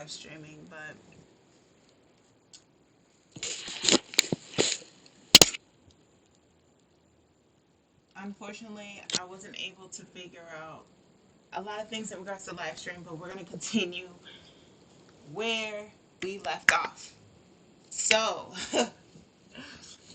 live streaming, but unfortunately, I wasn't able to figure out a lot of things in regards to live stream. But we're gonna continue where we left off. So I'm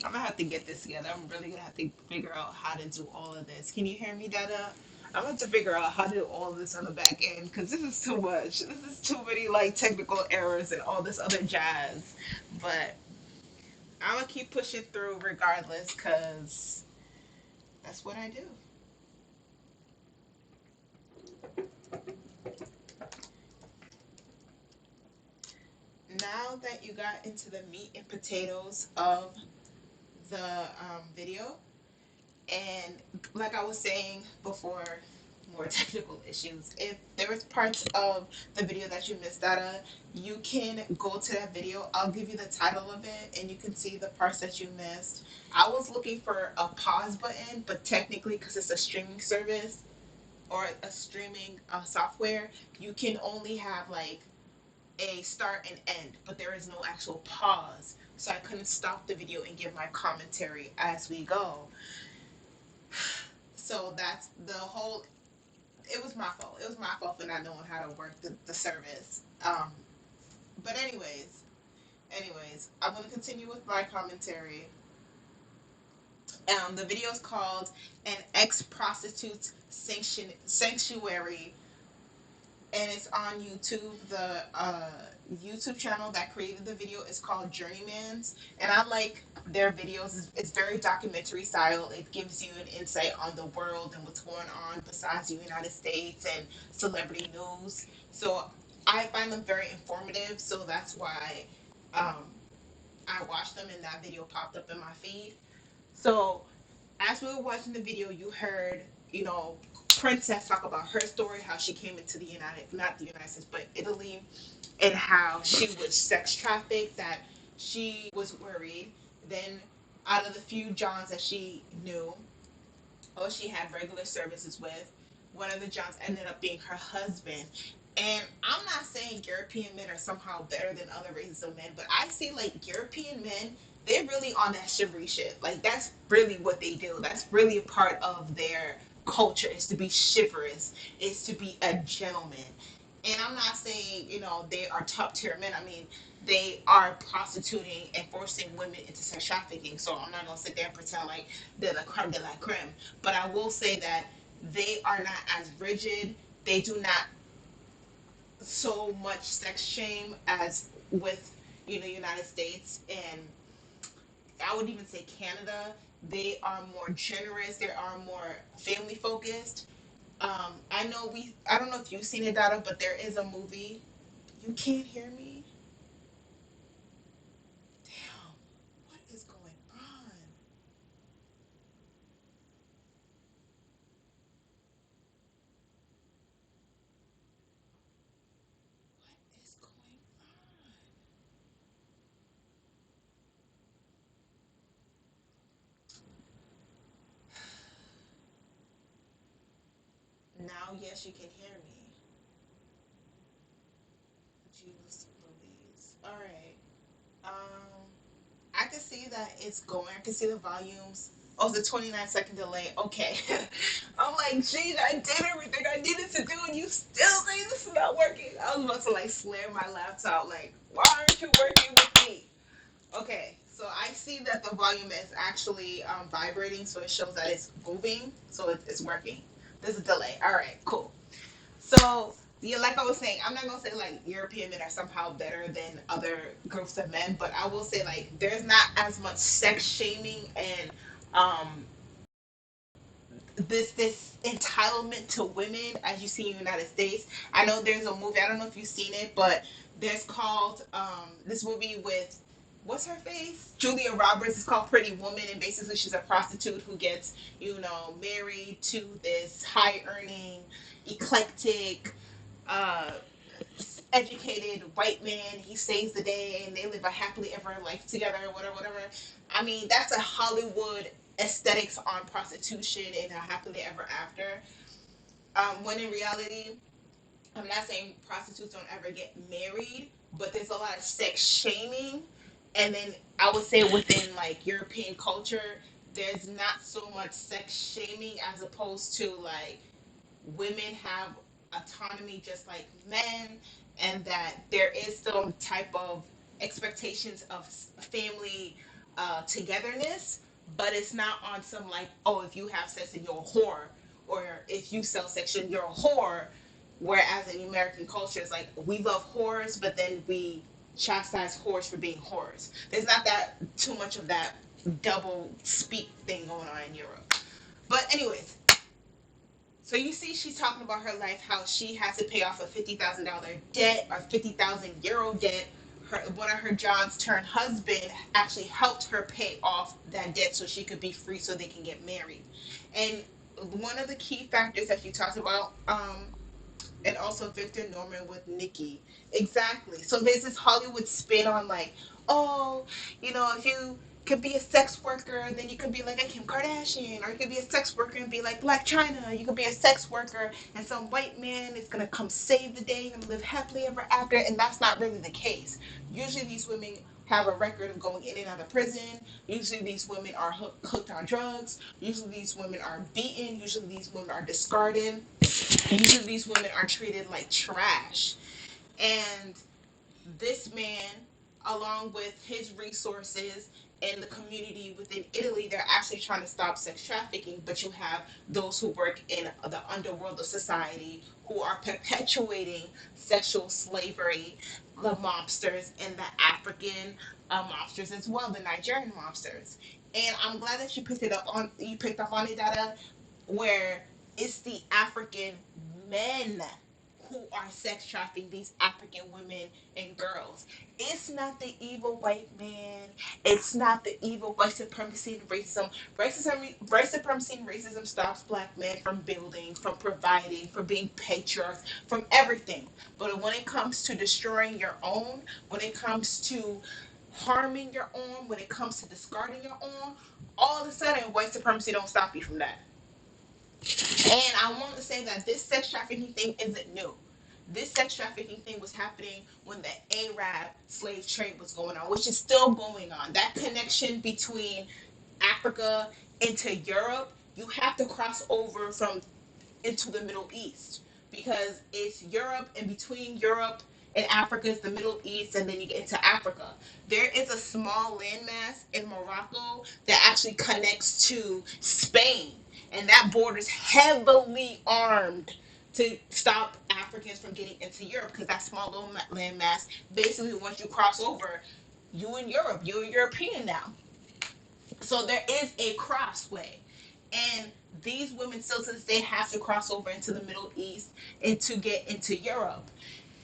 gonna have to get this together. I'm really gonna have to figure out how to do all of this. Can you hear me, Dada? I'm gonna have to figure out how to do all of this on the back end because this is too much. This is too many like technical errors and all this other jazz. But I'm gonna keep pushing through regardless because that's what I do. Now that you got into the meat and potatoes of the video, and like I was saying before, more technical issues. If there was parts of the video that you missed out of, you can go to that video. I'll give you the title of it, and you can see the parts that you missed. I was looking for a pause button, but technically, because it's a streaming service or a streaming software, you can only have like a start and end, but there is no actual pause. So I couldn't stop the video and give my commentary as we go. So that's the whole. It was my fault. It was my fault for not knowing how to work the service. But anyways, I'm gonna continue with my commentary. The video is called "An Ex Prostitute's Sanctuary," and it's on YouTube. The YouTube channel that created the video is called Journeyman's, and I like their videos. It's very documentary style. It gives you an insight on the world and what's going on besides the United States and celebrity news. So I find them very informative. So that's why um, I watched them, and that video popped up in my feed. So as we were watching the video, you heard, Princess talk about her story, how she came into the not the United States, but Italy, and how she was sex trafficked, that she was worried. Then, out of the few Johns that she knew, or she had regular services with, one of the Johns ended up being her husband. And I'm not saying European men are somehow better than other races of men, but I see like European men, they're really on that chivalry shit. Like that's really what they do. That's really a part of their culture is to be chivalrous, is to be a gentleman. And I'm not saying, they are top tier men. I mean, they are prostituting and forcing women into sex trafficking. So I'm not gonna sit there and pretend like they're the creme de la creme. But I will say that they are not as rigid. They do not so much sex shame as with United States, and I would even say Canada. They are more generous. They are more family focused. I don't know if you've seen it, Dada, but there is a movie. You can't hear me. Damn, what is going on? What is going on? Now, yes, you can hear me. Jesus Louise. All right. Um, I can see that it's going. I can see the volumes. Oh, it's a 29-second delay. Okay. I'm like, geez, I did everything I needed to do, and you still say this is not working. I was about to like slam my laptop. Like, why aren't you working with me? Okay. So I see that the volume is actually vibrating, so it shows that it's moving. So it's working. There's a delay. All right. Cool. So yeah, like I was saying, I'm not gonna say like European men are somehow better than other groups of men, but I will say like there's not as much sex shaming and um this entitlement to women as you see in the United States. I know there's a movie, I don't know if you've seen it, but there's called this movie with what's her face? Julia Roberts. It's called Pretty Woman, and basically she's a prostitute who gets, married to this high earning, eclectic, uh educated white man. He saves the day and they live a happily ever life together, whatever, whatever. I mean, that's a Hollywood aesthetics on prostitution and a happily ever after. When in reality, I'm not saying prostitutes don't ever get married, but there's a lot of sex shaming. And then I would say within like European culture, there's not so much sex shaming as opposed to like women have autonomy just like men, and that there is some type of expectations of family togetherness, but it's not on some like, oh, if you have sex and you're a whore, or if you sell sex and you're a whore. Whereas in American culture, it's like we love whores, but then we chastise whores for being whores. There's not that too much of that double speak thing going on in Europe. But anyways, so you see, she's talking about her life, how she has to pay off a $50,000 debt or €50,000 debt. One of her John's turned husband actually helped her pay off that debt so she could be free so they can get married. And one of the key factors that she talks about, and also Victor Norman with Nikki. Exactly. So there's this Hollywood spin on like, oh, if you could be a sex worker, then you could be like a Kim Kardashian, or you could be a sex worker and be like Black China. You could be a sex worker, and some white man is gonna come save the day and live happily ever after. And that's not really the case. Usually, these women have a record of going in and out of prison. Usually, these women are hooked on drugs. Usually, these women are beaten. Usually, these women are discarded. Usually these women are treated like trash. And this man, along with his resources and the community within Italy, they're actually trying to stop sex trafficking. But you have those who work in the underworld of society who are perpetuating sexual slavery, the mobsters and the African mobsters as well, the Nigerian mobsters. And I'm glad that you picked up on it, Dada, where it's the African men who are sex trafficking these African women and girls. It's not the evil white man. It's not the evil white supremacy and racism. White supremacy and racism stops black men from building, from providing, from being patriarchs, from everything. But when it comes to destroying your own, when it comes to harming your own, when it comes to discarding your own, all of a sudden white supremacy don't stop you from that. And I want to say that this sex trafficking thing isn't new. This sex trafficking thing was happening when the Arab slave trade was going on, which is still going on. That connection between Africa into Europe, you have to cross over from into the Middle East, because it's Europe, and between Europe and Africa is the Middle East, and then you get into Africa. There is a small landmass in Morocco that actually connects to Spain, and that border is heavily armed to stop Africans from getting into Europe, because that small little landmass, basically, once you cross over, you in Europe, you're a European now. So there is a crossway. And these women still to this day have to cross over into the Middle East and to get into Europe.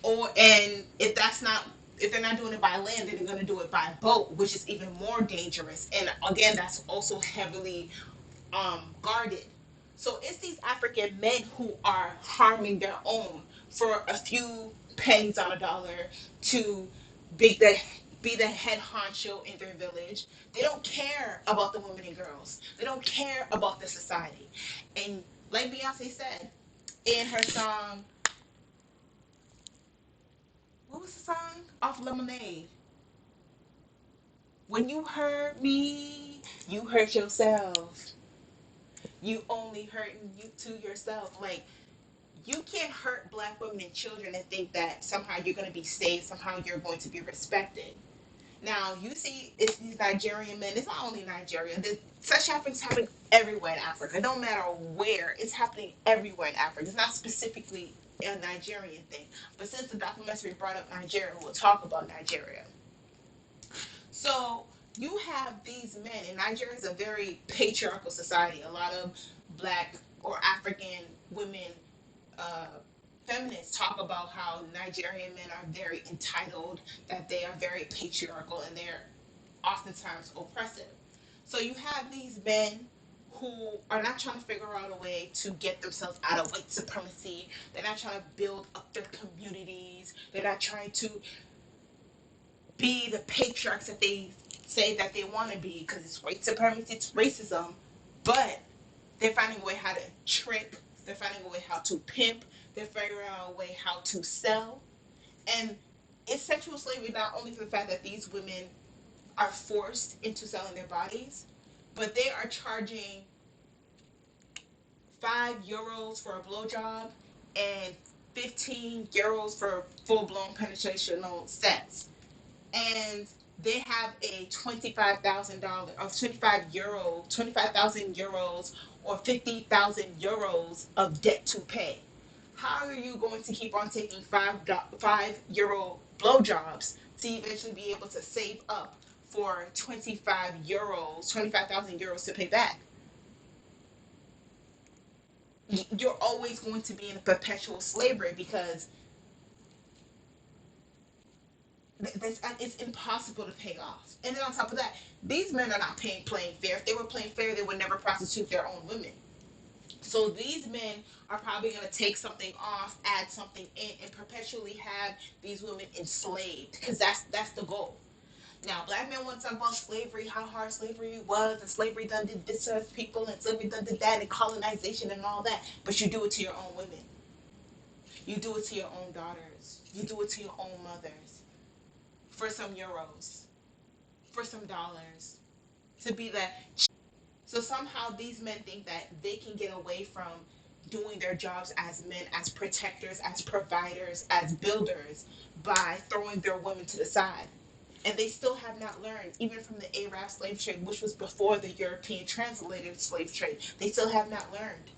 And if they're not doing it by land, then they're going to do it by boat, which is even more dangerous. And again, that's also heavily guarded. So it's these African men who are harming their own for a few pennies on a dollar to be the head honcho in their village. They don't care about the women and girls. They don't care about the society. And like Beyonce said in her song, what was the song? Off Lemonade. When you hurt me, you hurt yourself. You only hurting you to yourself. Like, you can't hurt black women and children and think that somehow you're going to be safe, somehow you're going to be respected. Now, you see, it's these Nigerian men. It's not only Nigeria. Such happenings happen everywhere in Africa. It don't matter where. It's happening everywhere in Africa. It's not specifically a Nigerian thing. But since the documentary brought up Nigeria, we'll talk about Nigeria. So you have these men, and Nigeria is a very patriarchal society. A lot of black or African women, uh, feminists, talk about how Nigerian men are very entitled, that they are very patriarchal, and they're oftentimes oppressive. So you have these men who are not trying to figure out a way to get themselves out of white supremacy. They're not trying to build up their communities. They're not trying to be the patriarchs that they say that they want to be, because it's white supremacy, it's racism. But they're finding a way how to trick, they're finding a way how to pimp, They're figuring out a way how to sell. And it's sexual slavery not only for the fact that these women are forced into selling their bodies, but they are charging €5 for a blowjob and €15 for full blown penetrational sex. And they have a $25,000 or €25,000 or €50,000 of debt to pay. How are you going to keep on taking €5 blowjobs to eventually be able to save up for €25,000 to pay back? You're always going to be in a perpetual slavery because it's impossible to pay off. And then on top of that, these men are not playing fair. If they were playing fair, they would never prostitute their own women. So these men are probably going to take something off, add something in, and perpetually have these women enslaved because that's the goal. Now, black men want to talk about slavery, how hard slavery was, and slavery done did this to people, and slavery done did that, and colonization and all that. But you do it to your own women. You do it to your own daughters. You do it to your own mothers for some euros, for some dollars, to be that. So somehow these men think that they can get away from doing their jobs as men, as protectors, as providers, as builders by throwing their women to the side. And they still have not learned, even from the Arab slave trade, which was before the European translated slave trade. They still have not learned.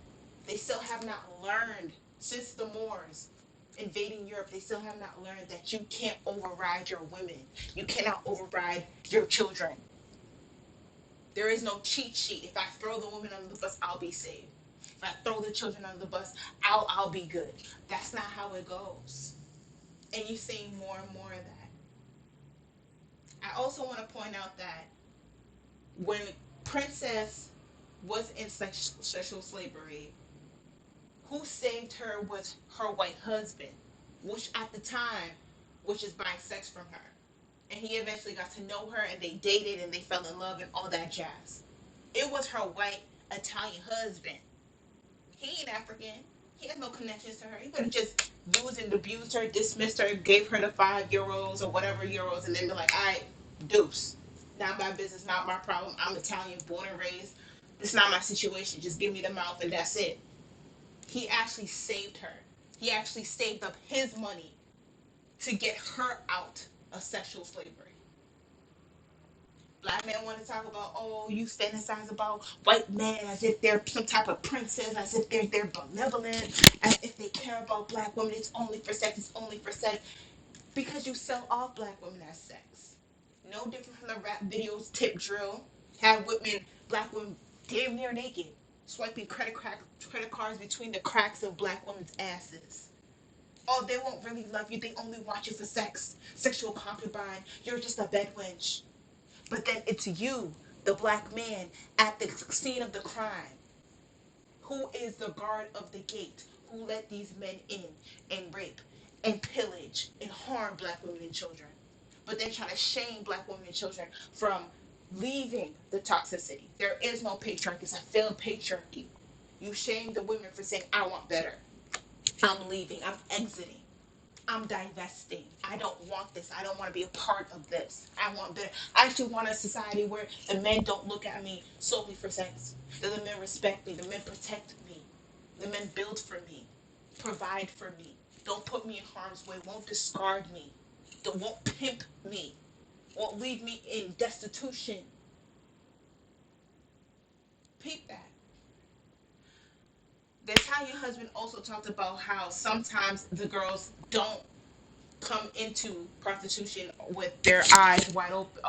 They still have not learned since the Moors invading Europe. They still have not learned that you can't override your women. You cannot override your children. There is no cheat sheet. If I throw the woman under the bus, I'll be saved. If I throw the children under the bus, I'll be good. That's not how it goes. And you're seeing more and more of that. I also want to point out that when Princess was in sexual slavery, who saved her was her white husband, which at the time was just buying sex from her. And he eventually got to know her and they dated and they fell in love and all that jazz. It was her white Italian husband. He ain't African. He has no connections to her. He could have just used and abused her, dismissed her, gave her the €5 or whatever euros, and then be like, all right, deuce. Not my business, not my problem. I'm Italian, born and raised. It's not my situation. Just give me the mouth and that's it. He actually saved her. He actually saved up his money to get her out of sexual slavery. Black men want to talk about, oh, you fantasize about white men as if they're some type of princess, as if they're benevolent, as if they care about black women. It's only for sex. It's only for sex. Because you sell off black women as sex. No different from the rap videos, tip drill. Have women, black women, damn near naked, swiping credit cards between the cracks of black women's asses. Oh, they won't really love you. They only want you for sex. Sexual concubine. You're just a bed wench. But then it's you, the black man, at the scene of the crime, who is the guard of the gate, who let these men in and rape and pillage and harm black women and children. But then try to shame black women and children from leaving the toxicity. There is no patriarchy. It's a failed patriarchy. You shame the women for saying, I want better. I'm leaving. I'm exiting. I'm divesting. I don't want this. I don't want to be a part of this. I want better. I actually want a society where the men don't look at me solely for sex. That the men respect me. The men protect me. The men build for me. Provide for me. Don't put me in harm's way. Won't discard me. Won't pimp me. Won't leave me in destitution. Peep that. The Italian husband also talked about how sometimes the girls don't come into prostitution with their eyes wide open,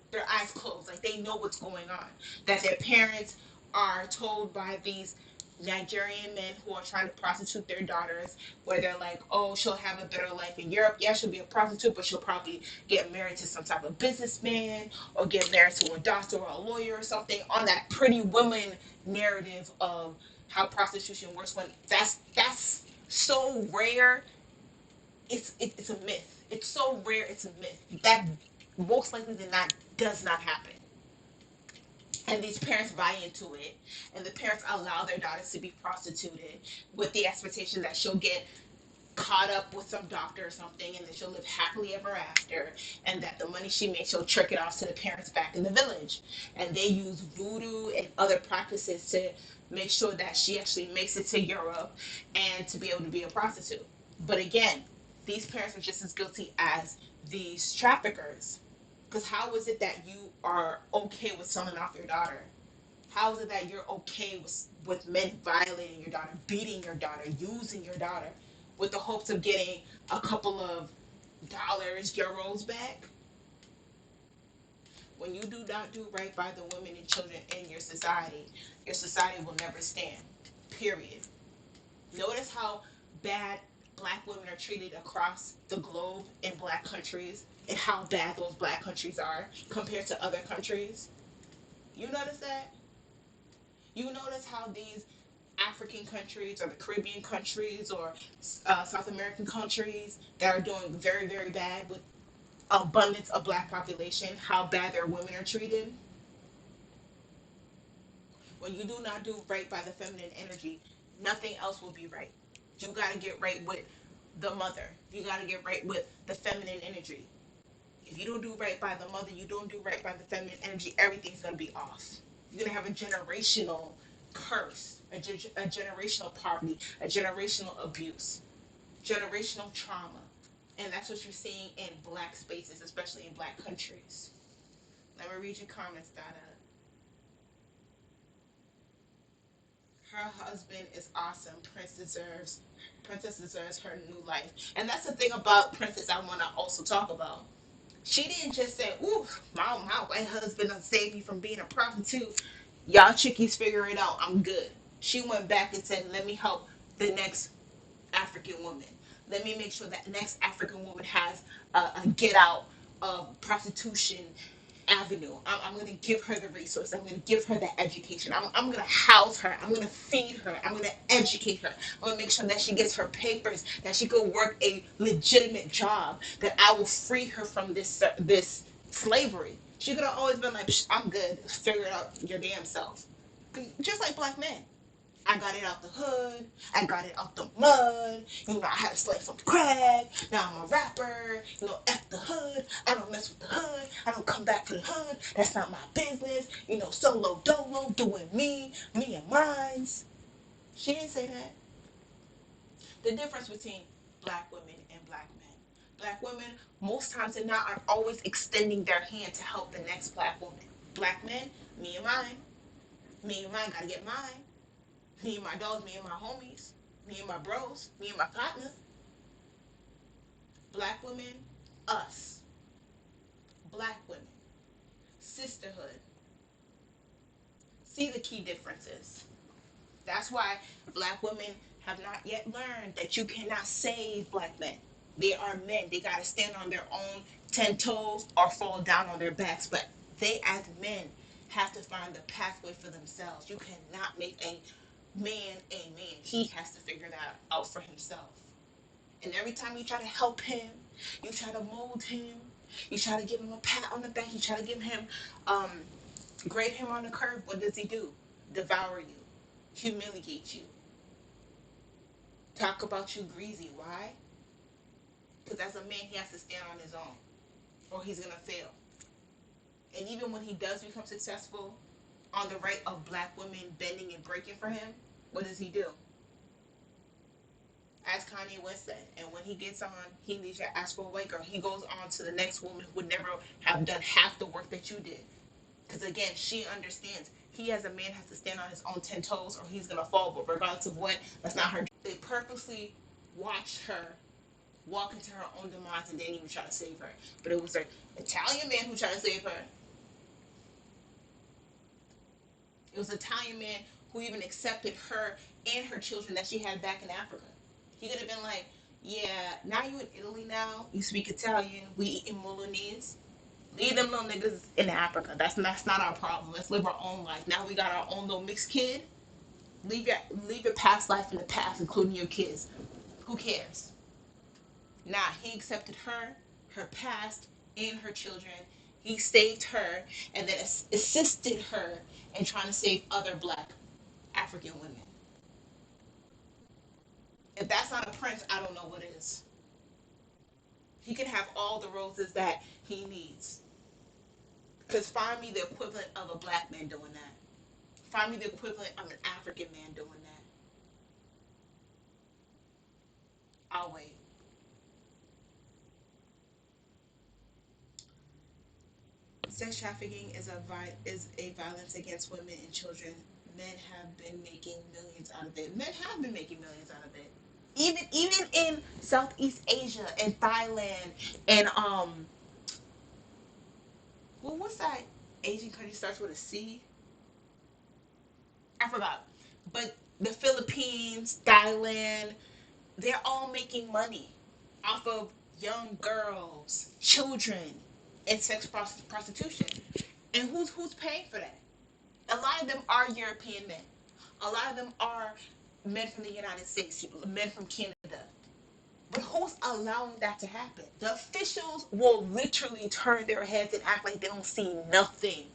their eyes closed, like they know what's going on. That their parents are told by these Nigerian men who are trying to prostitute their daughters, where they're like, oh, she'll have a better life in Europe. Yeah, she'll be a prostitute, but she'll probably get married to some type of businessman or get married to a doctor or a lawyer or something, on that pretty woman narrative of how prostitution works, when that's so rare. It's a myth. It's so rare. It's a myth that most likely than not does not happen. And these parents buy into it, and the parents allow their daughters to be prostituted with the expectation that she'll get caught up with some doctor or something, and then she'll live happily ever after, and that the money she makes she'll trick it off to the parents back in the village, and they use voodoo and other practices to make sure that she actually makes it to Europe and to be able to be a prostitute. But again, these parents are just as guilty as these traffickers, because how is it that you are okay with selling off your daughter? How is it that you're okay with men violating your daughter, beating your daughter, using your daughter, with the hopes of getting a couple of dollars, euros back? When you do not do right by the women and children in your society will never stand. Period. Notice how bad black women are treated across the globe in black countries, and how bad those black countries are compared to other countries. You notice that? You notice how these African countries or the Caribbean countries or South American countries that are doing very, very bad with abundance of black population, how bad their women are treated? When you do not do right by the feminine energy, nothing else will be right. You got to get right with the mother. You got to get right with the feminine energy. If you don't do right by the mother, you don't do right by the feminine energy, everything's going to be off. You're going to have a generational curse, a generational poverty, a generational abuse, generational trauma. And that's what you're seeing in black spaces, especially in black countries. Let me read your comments, Dada. Her husband is awesome. Princess deserves her new life. And that's the thing about Princess I want to also talk about. She didn't just say, ooh, my white husband done saved me from being a prostitute. Y'all chickies figure it out. I'm good. She went back and said, let me help the next African woman. Let me make sure that next African woman has a get out of prostitution avenue. I'm going to give her the resource. I'm going to give her the education. I'm going to house her. I'm going to feed her. I'm going to educate her. I'm going to make sure that she gets her papers, that she can work a legitimate job, that I will free her from this slavery. She could have always been like, I'm good. Figure it out your damn self. Just like black men. I got it out the hood. I got it out the mud. You know, I had to slay some crack. Now I'm a rapper. You know, F the hood. I don't mess with the hood. I don't come back to the hood. That's not my business. You know, solo dolo, doing me and mines. She didn't say that. The difference between black women and black men. Black women, most times than not, are always extending their hand to help the next black woman. Black men, me and mine. Me and mine gotta get mine. Me and my dogs, me and my homies, me and my bros, me and my partner. Black women, us. Black women, sisterhood. See the key differences. That's why black women have not yet learned that you cannot save black men. They are men. They got to stand on their own 10 toes or fall down on their backs. But they, as men, have to find the pathway for themselves. You cannot make a man a man. He has to figure that out for himself. And every time you try to help him, you try to mold him, you try to give him a pat on the back, you try to give him, grade him on the curve, what does he do? Devour you, humiliate you, talk about you greasy. Why? Because as a man, he has to stand on his own, or he's going to fail. And even when he does become successful on the right of black women bending and breaking for him, what does he do? As Kanye West said, and when he gets on, he needs to ask for a white girl. He goes on to the next woman who would never have done half the work that you did. Because again, she understands he as a man has to stand on his own 10 toes or he's going to fall. But regardless of what, that's not her. They purposely watched her walk into her own demise and didn't even try to save her. But it was an Italian man who tried to save her. It was an Italian man who even accepted her and her children that she had back in Africa. He could have been like, yeah, now you in Italy now, you speak Italian, we eating Milanese. Leave them little niggas in Africa. That's not our problem. Let's live our own life. Now we got our own little mixed kid. Leave your past life in the past, including your kids. Who cares? Nah, he accepted her past, and her children. He saved her and then assisted her in trying to save other black African women. If that's not a prince, I don't know what is. He can have all the roses that he needs. Because find me the equivalent of a black man doing that. Find me the equivalent of an African man doing that. I'll wait. Sex trafficking is a violence against women and children. Men have been making millions out of it. Men have been making millions out of it. Even in Southeast Asia and Thailand and what's that Asian country starts with a C? I forgot. But the Philippines, Thailand, they're all making money off of young girls, children, and sex prostitution. And who's paying for that? A lot of them are European men. A lot of them are men from the United States, men from Canada. But who's allowing that to happen? The officials will literally turn their heads and act like they don't see nothing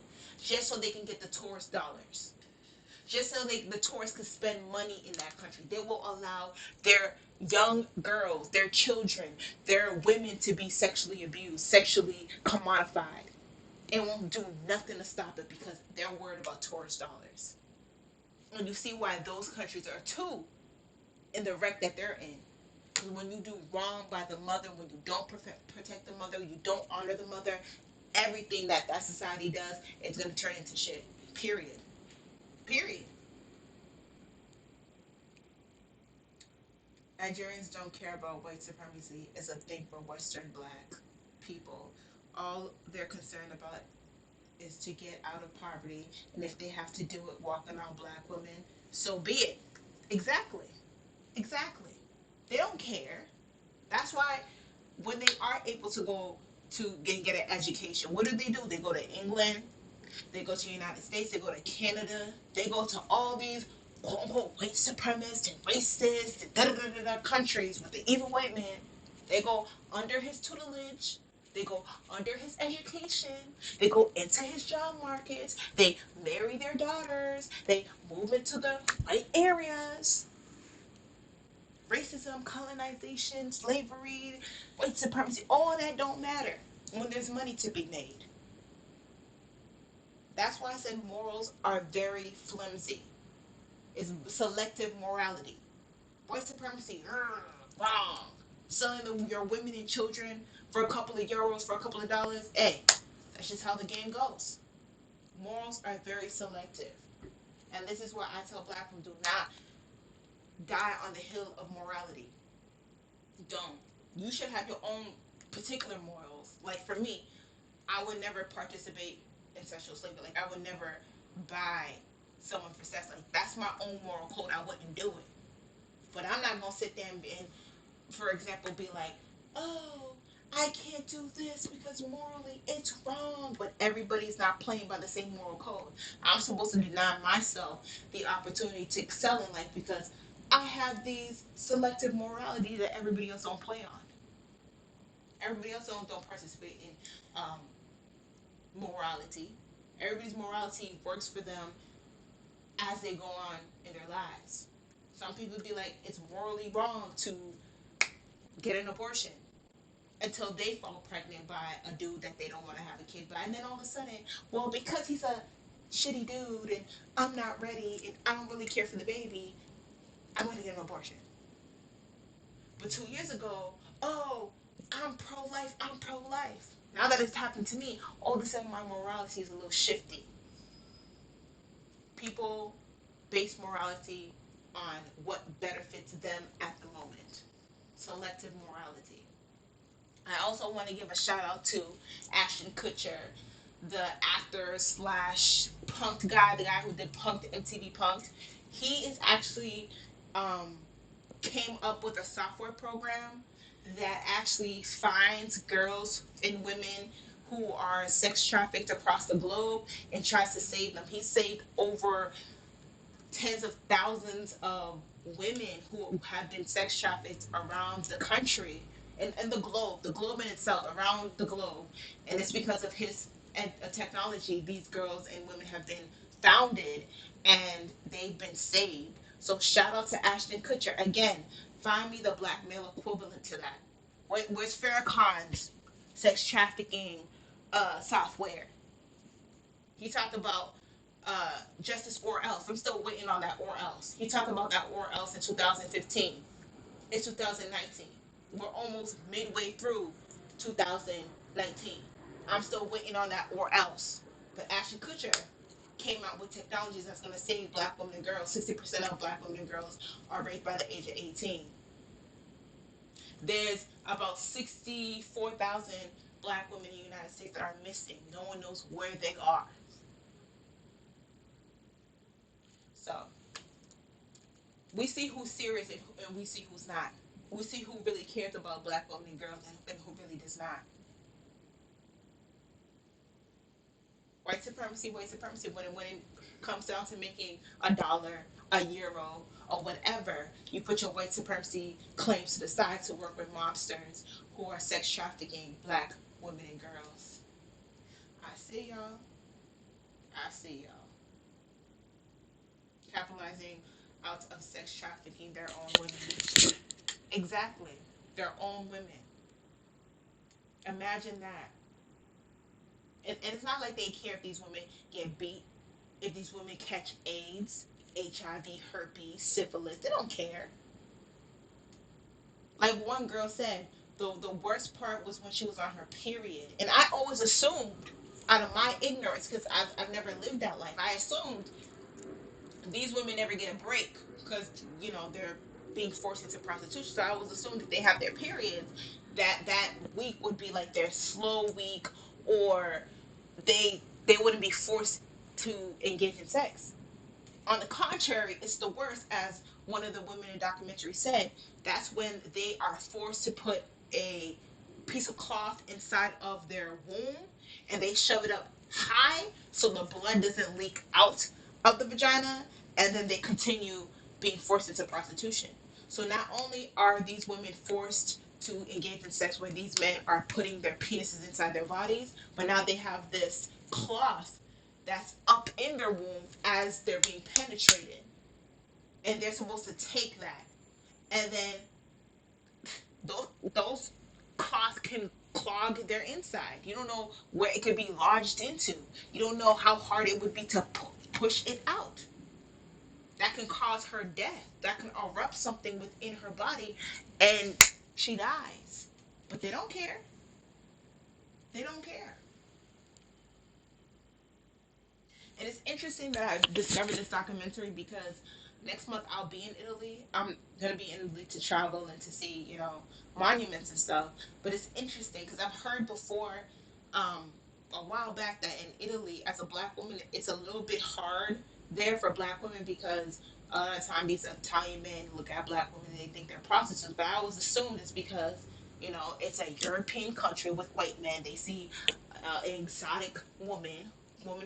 just so they can get the tourist dollars. Just so the tourists can spend money in that country. They will allow their young girls, their children, their women to be sexually abused, sexually commodified. And won't do nothing to stop it because they're worried about tourist dollars. And you see why those countries are too in the wreck that they're in. When you do wrong by the mother, when you don't protect the mother, you don't honor the mother, everything that society does is going to turn into shit. Period. Period. Nigerians don't care about white supremacy is a thing for Western black people. All they're concerned about is to get out of poverty, and if they have to do it walking on black women, so be it. Exactly. Exactly. They don't care. That's why when they are able to go to get an education, what do? They go to England, they go to the United States, they go to Canada, they go to all these quote unquote white supremacist and racist and countries with the evil white man. They go under his tutelage. They go under his education. They go into his job markets. They marry their daughters. They move into the white areas. Racism, colonization, slavery, white supremacy, all that don't matter when there's money to be made. That's why I said morals are very flimsy. It's selective morality. White supremacy, wrong. Selling your women and children for a couple of euros, for a couple of dollars, hey, that's just how the game goes. Morals are very selective. And this is why I tell black women, do not die on the hill of morality. Don't. You should have your own particular morals. Like for me, I would never participate in sexual slavery. Like I would never buy someone for sex. Like that's my own moral code. I wouldn't do it. But I'm not gonna sit there and for example, be like, oh, I can't do this because morally it's wrong. But everybody's not playing by the same moral code. I'm supposed to deny myself the opportunity to excel in life because I have these selective morality that everybody else don't play on. Everybody else don't participate in morality. Everybody's morality works for them as they go on in their lives. Some people be like, it's morally wrong to get an abortion until they fall pregnant by a dude that they don't want to have a kid by. And then all of a sudden, well, because he's a shitty dude and I'm not ready and I don't really care for the baby, I'm going to get an abortion. But 2 years ago, oh, I'm pro-life, I'm pro-life. Now that it's happened to me, all of a sudden my morality is a little shifty. People base morality on what benefits them at the moment. Selective morality. I also want to give a shout out to Ashton Kutcher, the actor slash punked guy, the guy who did Punked MTV Punked. He is actually um, came up with a software program that actually finds girls and women who are sex trafficked across the globe and tries to save them. He saved over tens of thousands of women who have been sex trafficked around the country and the globe in itself, around the globe. And it's because of his technology, these girls and women have been founded and they've been saved. So shout out to Ashton Kutcher again. Find me the black male equivalent to that. Where's Farrakhan's sex trafficking software? He talked about justice or else. I'm still waiting on that or else. He talked about that or else in 2015. It's 2019. We're almost midway through 2019. I'm still waiting on that or else. But Ashton Kutcher came out with technologies that's going to save black women and girls. 60% of black women and girls are raped by the age of 18. There's about 64,000 black women in the United States that are missing. No one knows where they are. So we see who's serious and we see who's not. We see who really cares about black women and girls and who really does not. White supremacy. When it comes down to making a dollar, a euro, or whatever, you put your white supremacy claims to the side to work with mobsters who are sex trafficking black women and girls. I see y'all. I see y'all. Capitalizing out of sex trafficking their own women. Exactly. Their own women. Imagine that. And it's not like they care if these women get beat, if these women catch AIDS, HIV, herpes, syphilis. They don't care. Like one girl said, the worst part was when she was on her period. And I always assumed, out of my ignorance, because I've never lived that life, I assumed these women never get a break because, they're being forced into prostitution. So I always assumed if they have their periods, that week would be like their slow week, or they wouldn't be forced to engage in sex. On the contrary, it's the worst, as one of the women in the documentary said. That's when they are forced to put a piece of cloth inside of their womb and they shove it up high so the blood doesn't leak out of the vagina, and then they continue being forced into prostitution. So not only are these women forced to engage in sex where these men are putting their penises inside their bodies, but now they have this cloth that's up in their womb as they're being penetrated. And they're supposed to take that. And then those cloths can clog their inside. You don't know where it could be lodged into. You don't know how hard it would be to push it out. That can cause her death. That can erupt something within her body and she dies. But they don't care. They don't care. And it's interesting that I discovered this documentary because next month I'll be in Italy. I'm gonna be in Italy to travel and to see, monuments and stuff. But it's interesting because I've heard before, a while back, that in Italy, as a black woman, it's a little bit hard there for black women because a lot of time these Italian men look at black women and they think they're prostitutes. But I always assumed it's because it's a European country with white men. They see an exotic woman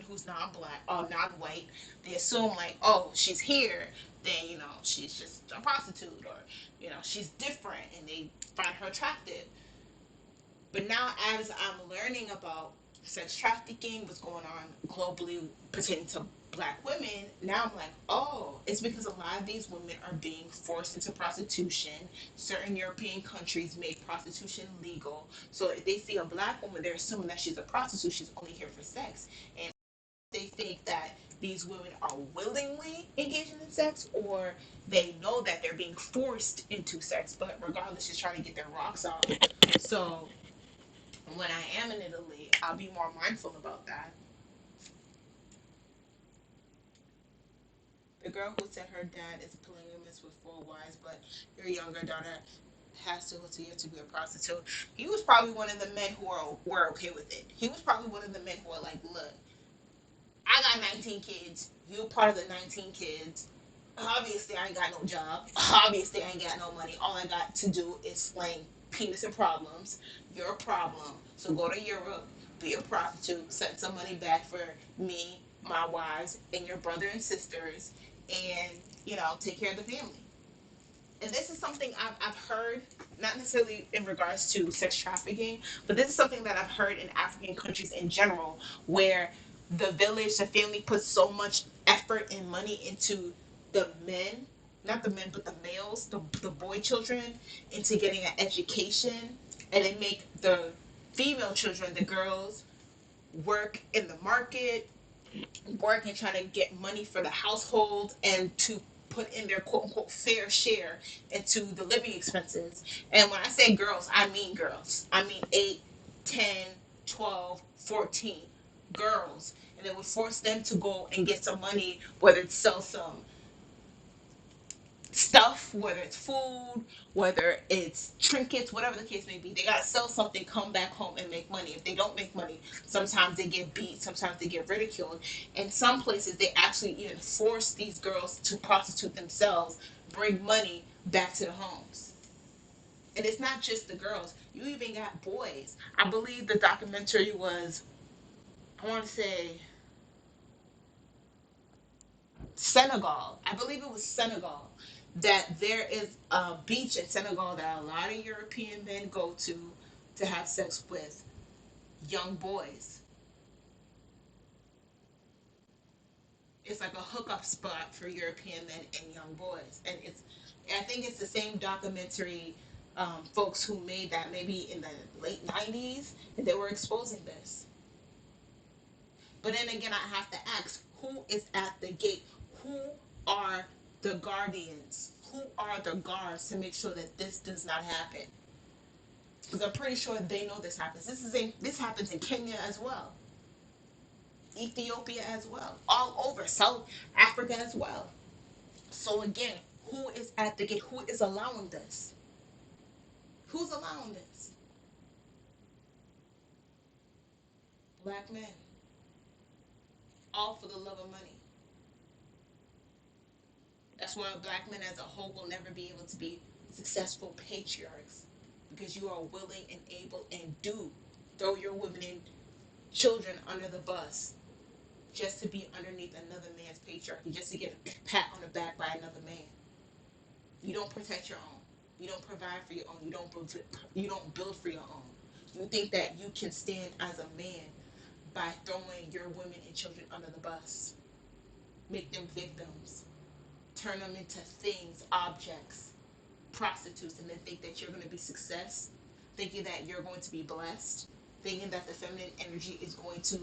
who's non-black or non-white, they assume like, oh, she's here, then she's just a prostitute, or she's different, and they find her attractive. But now, as I'm learning about sex trafficking, what's going on globally pertaining to black women, now I'm like, oh, it's because a lot of these women are being forced into prostitution. Certain European countries made prostitution legal. So if they see a black woman, they're assuming that she's a prostitute, she's only here for sex. And they think that these women are willingly engaging in sex, or they know that they're being forced into sex, but regardless, she's trying to get their rocks off. So when I am in Italy, I'll be more mindful about that. The girl who said her dad is polygamous with 4 wives, but your younger daughter has to go to you to be a prostitute. He was probably one of the men who were okay with it. He was probably one of the men who were like, look, I got 19 kids. You part of the 19 kids. Obviously, I ain't got no job. Obviously, I ain't got no money. All I got to do is slang penis and problems. You're a problem. So go to Europe, be a prostitute, send some money back for me, my wives, and your brother and sisters, and, take care of the family. And this is something I've heard not necessarily in regards to sex trafficking, but this is something that I've heard in African countries in general, where the village, the family puts so much effort and money into the men, not the men, but the males, the boy children, into getting an education, and they make the female children, the girls, work in the market, work and trying to get money for the household and to put in their quote unquote fair share into the living expenses. And when I say girls, I mean girls. I mean 8, 10, 12, 14 girls. And it would force them to go and get some money, whether it's sell some stuff, whether it's food, whether it's trinkets, whatever the case may be. They gotta sell something, come back home and make money. If they don't make money, sometimes they get beat, sometimes they get ridiculed. In some places, they actually even force these girls to prostitute themselves, bring money back to the homes. And it's not just the girls. You even got boys. I believe the documentary was, I want to say, Senegal. I believe it was Senegal. That there is a beach in Senegal that a lot of European men go to have sex with young boys. It's like a hookup spot for European men and young boys. And I think it's the same documentary folks who made that maybe in the late 90s, and they were exposing this. But then again, I have to ask, who is at the gate? Who are the guardians? Who are the guards to make sure that this does not happen? Because I'm pretty sure they know this happens. This happens in Kenya as well, Ethiopia as well, all over South Africa as well. So again, who is at the gate? Who is allowing this? Who's allowing this? Black men, all for the love of money. That's why black men as a whole will never be able to be successful patriarchs, because you are willing and able and do throw your women and children under the bus just to be underneath another man's patriarchy, just to get a pat on the back by another man. You don't protect your own. You don't provide for your own. You don't build for your own. You think that you can stand as a man by throwing your women and children under the bus, make them victims, turn them into things, objects, prostitutes, and then think that you're going to be success, thinking that you're going to be blessed, thinking that the feminine energy is going to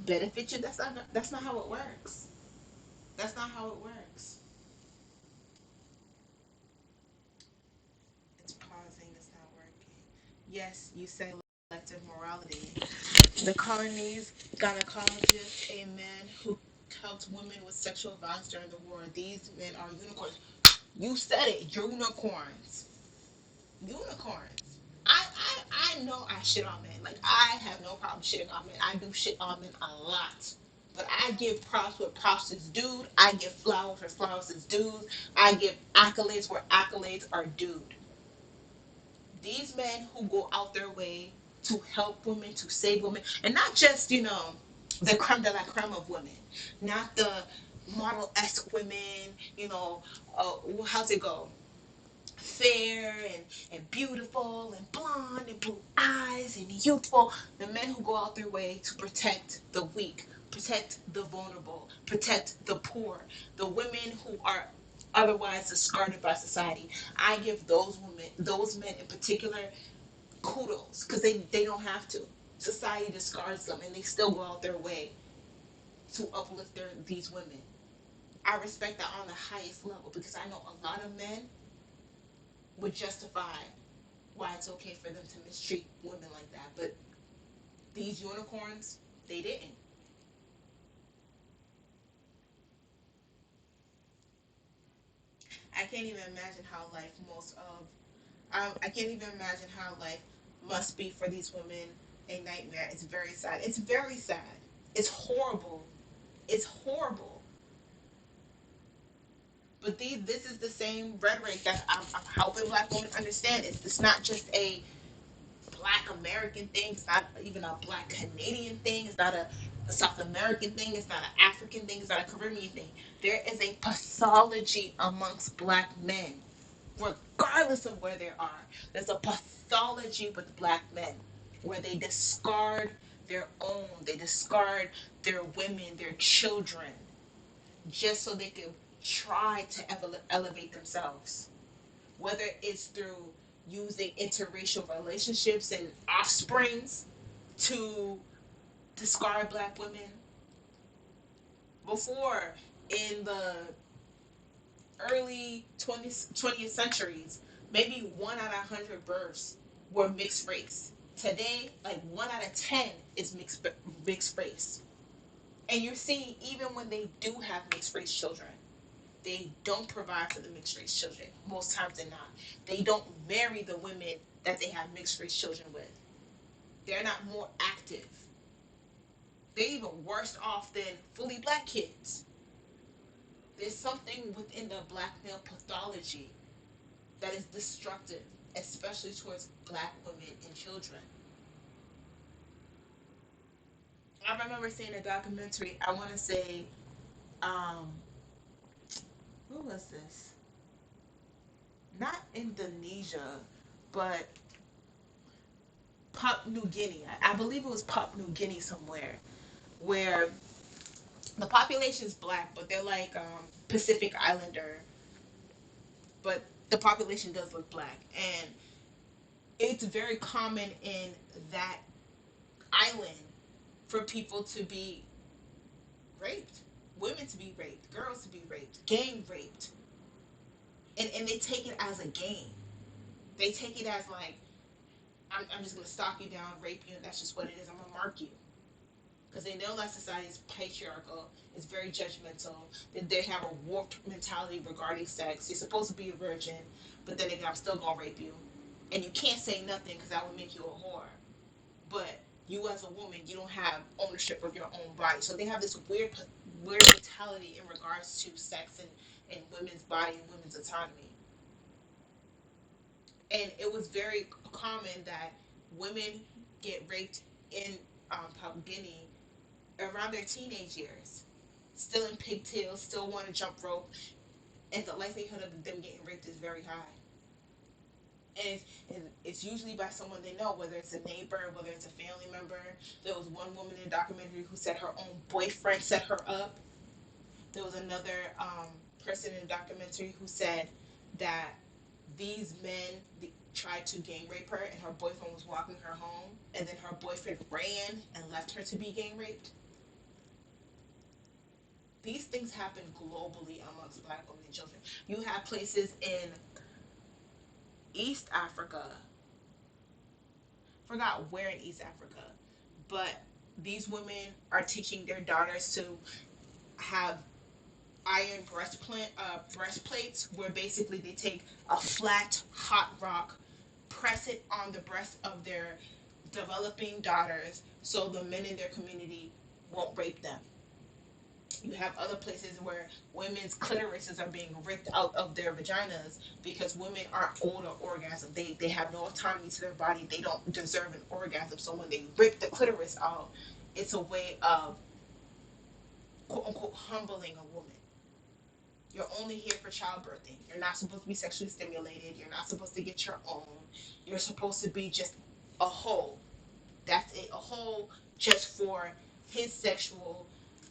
benefit you. That's not how it works. That's not how it works. It's pausing. It's not working. Yes, you say selective morality. The colonies, gynecologists, a man who helped women with sexual violence during the war. These men are unicorns. You said it. Unicorns. Unicorns. I know I shit on men. Like, I have no problem shitting on men. I do shit on men a lot. But I give props where props is due. I give flowers where flowers is due. I give accolades where accolades are due. These men who go out their way to help women, to save women, and not just, the creme de la creme of women, not the model esque women, how's it go? Fair and beautiful and blonde and blue eyes and youthful. The men who go out their way to protect the weak, protect the vulnerable, protect the poor, the women who are otherwise discarded by society. I give those women, those men in particular, kudos, because they don't have to. Society discards them and they still go out their way to uplift these women. I respect that on the highest level, because I know a lot of men would justify why it's okay for them to mistreat women like that. But these unicorns, they didn't. I can't even imagine how life I can't even imagine how life must be for these women. A nightmare. It's very sad. It's very sad. It's horrible. It's horrible. But this is the same rhetoric that I'm helping black women understand. It's not just a black American thing. It's not even a black Canadian thing. It's not a South American thing. It's not an African thing. It's not a Caribbean thing. There is a pathology amongst black men regardless of where they are. There's a pathology with black men where they discard their own, they discard their women, their children, just so they can try to elevate themselves. Whether it's through using interracial relationships and offsprings to discard black women. Before, in the early 20th centuries, maybe 1 out of 100 births were mixed race. Today, like 1 out of 10 is mixed race. And you're seeing even when they do have mixed race children, they don't provide for the mixed race children. Most times they're not. They don't marry the women that they have mixed race children with. They're not more active. They're even worse off than fully black kids. There's something within the black male pathology that is destructive, especially towards black women and children. I remember seeing a documentary, I want to say, um, who was this? Not Indonesia, but Papua New Guinea. I believe it was Papua New Guinea somewhere, where the population is black, but they're like Pacific Islander, but the population does look black. And it's very common in that island for people to be raped, women to be raped, girls to be raped, gang raped. And they take it as a game. They take it as like, I'm just going to stalk you down, rape you, and that's just what it is. I'm going to mark you. Because they know that society is patriarchal, it's very judgmental, that they have a warped mentality regarding sex. You're supposed to be a virgin, but then again, I'm still going to rape you. And you can't say nothing because that would make you a whore. But you as a woman, you don't have ownership of your own body. So they have this weird mentality in regards to sex and women's body and women's autonomy. And it was very common that women get raped in Papua Guinea around their teenage years, still in pigtails, still want to jump rope, and the likelihood of them getting raped is very high. And it's usually by someone they know, whether it's a neighbor, whether it's a family member. There was one woman in a documentary who said her own boyfriend set her up. There was another person in a documentary who said that these men tried to gang rape her, and her boyfriend was walking her home, and then her boyfriend ran and left her to be gang raped. These things happen globally amongst black women and children. You have places in East Africa, forgot where in East Africa, but these women are teaching their daughters to have iron breastplates, where basically they take a flat hot rock, press it on the breast of their developing daughters, so the men in their community won't rape them. You have other places where women's clitorises are being ripped out of their vaginas because women aren't owed an orgasm. They have no autonomy to their body. They don't deserve an orgasm. So when they rip the clitoris out, it's a way of quote unquote humbling a woman. You're only here for childbirthing. You're not supposed to be sexually stimulated. You're not supposed to get your own. You're supposed to be just a hole. That's it. A hole just for his sexual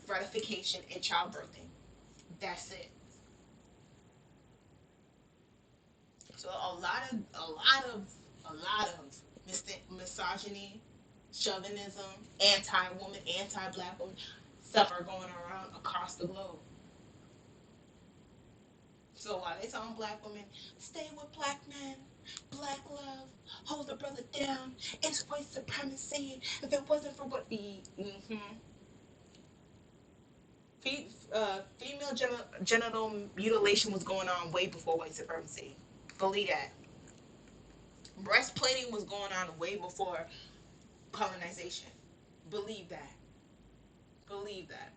gratification and childbirthing. That's it. So a lot of misogyny, chauvinism, anti-woman, anti-black woman stuff are going around across the globe. So while they telling black women, stay with black men, black love, hold a brother down, it's white supremacy. If it wasn't for what female genital mutilation was going on way before white supremacy. Believe that. Breastplating was going on way before colonization. Believe that. Believe that.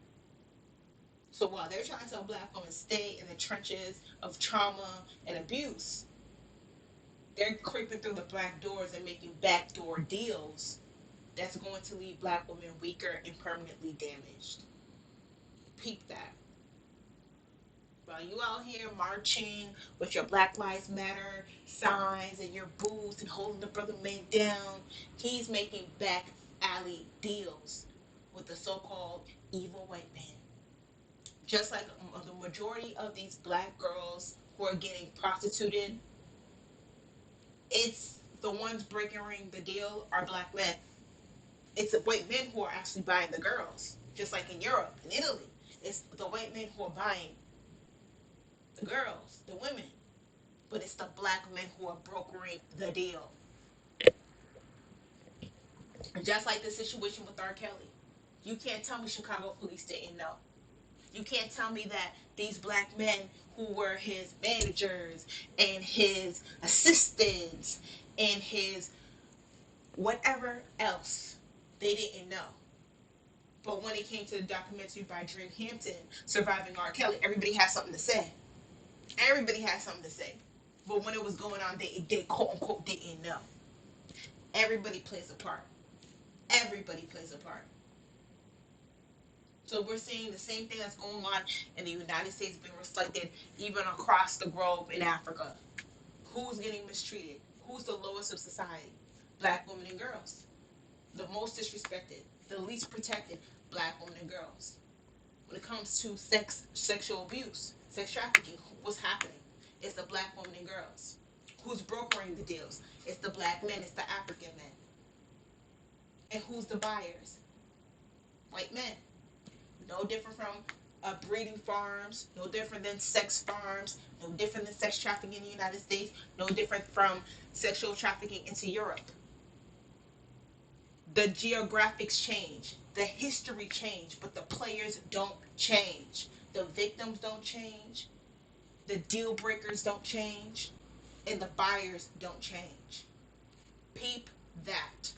So while they're trying to tell black women stay in the trenches of trauma and abuse, they're creeping through the black doors and making backdoor deals that's going to leave black women weaker and permanently damaged. Peep that. While you out here marching with your Black Lives Matter signs and your booths and holding the brother man down, he's making back alley deals with the so-called evil white man. Just like the majority of these black girls who are getting prostituted, it's the ones breaking the deal are black men. It's the white men who are actually buying the girls, just like in Europe and Italy. It's the white men who are buying the girls, the women, but it's the black men who are brokering the deal. Just like the situation with R. Kelly. You can't tell me Chicago police didn't know. You can't tell me that these black men who were his managers and his assistants and his whatever else, they didn't know. But when it came to the documentary by Dream Hampton, Surviving R. Kelly, everybody had something to say. Everybody had something to say. But when it was going on, they quote unquote didn't know. Everybody plays a part. Everybody plays a part. So we're seeing the same thing that's going on in the United States being reflected even across the globe in Africa. Who's getting mistreated? Who's the lowest of society? Black women and girls. The most disrespected, the least protected, black women and girls. When it comes to sexual abuse, sex trafficking, what's happening? It's the black women and girls. Who's brokering the deals? It's the black men, it's the African men. And who's the buyers? White men. No different from breeding farms, no different than sex farms, no different than sex trafficking in the United States, no different from sexual trafficking into Europe. The geographics change, the history change, but the players don't change. The victims don't change, the deal breakers don't change, and the buyers don't change. Peep that.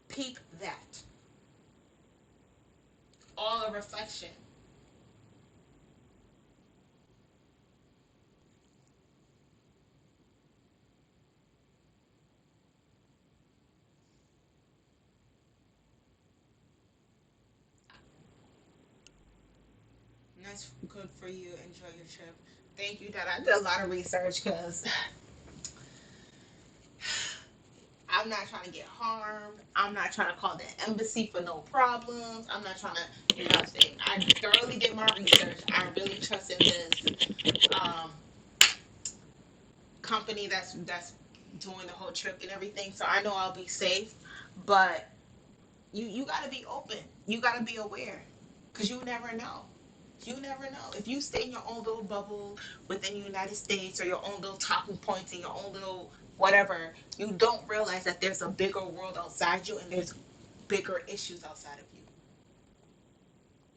Peep that. All a reflection. That's good for you. Enjoy your trip. Thank you, Dad. I did a lot of research because I'm not trying to get harmed. I'm not trying to call the embassy for no problems. I'm not trying to, nothing. I thoroughly did my research. I really trust in this company that's doing the whole trip and everything. So I know I'll be safe. But you got to be open. You got to be aware because you never know. You never know. If you stay in your own little bubble within the United States or your own little talking points and your own little whatever, you don't realize that there's a bigger world outside you and there's bigger issues outside of you.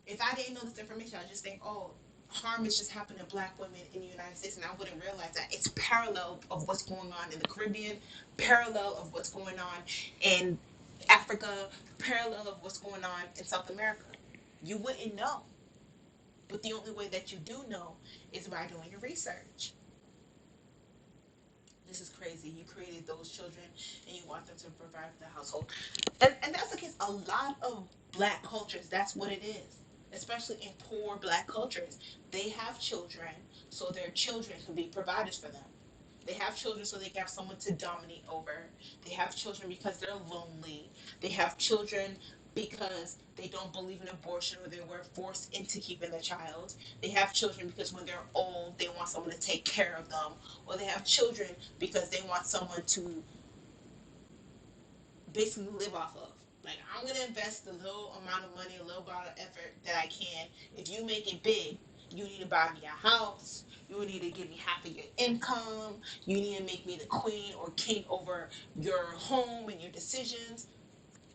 If I didn't know this information, I'd just think, oh, harm is just happening to black women in the United States, and I wouldn't realize that it's parallel of what's going on in the Caribbean, parallel of what's going on in Africa, parallel of what's going on in South America. You wouldn't know. But the only way that you do know is by doing your research. This is crazy. You created those children and you want them to provide for the household. And that's the case. A lot of black cultures, that's what it is. Especially in poor black cultures. They have children so their children can be providers for them. They have children so they can have someone to dominate over. They have children because they're lonely. They have children because they don't believe in abortion or they were forced into keeping the child. They have children because when they're old, they want someone to take care of them. Or they have children because they want someone to basically live off of. Like, I'm going to invest a little amount of money, a little amount of effort that I can. If you make it big, you need to buy me a house. You need to give me half of your income. You need to make me the queen or king over your home and your decisions.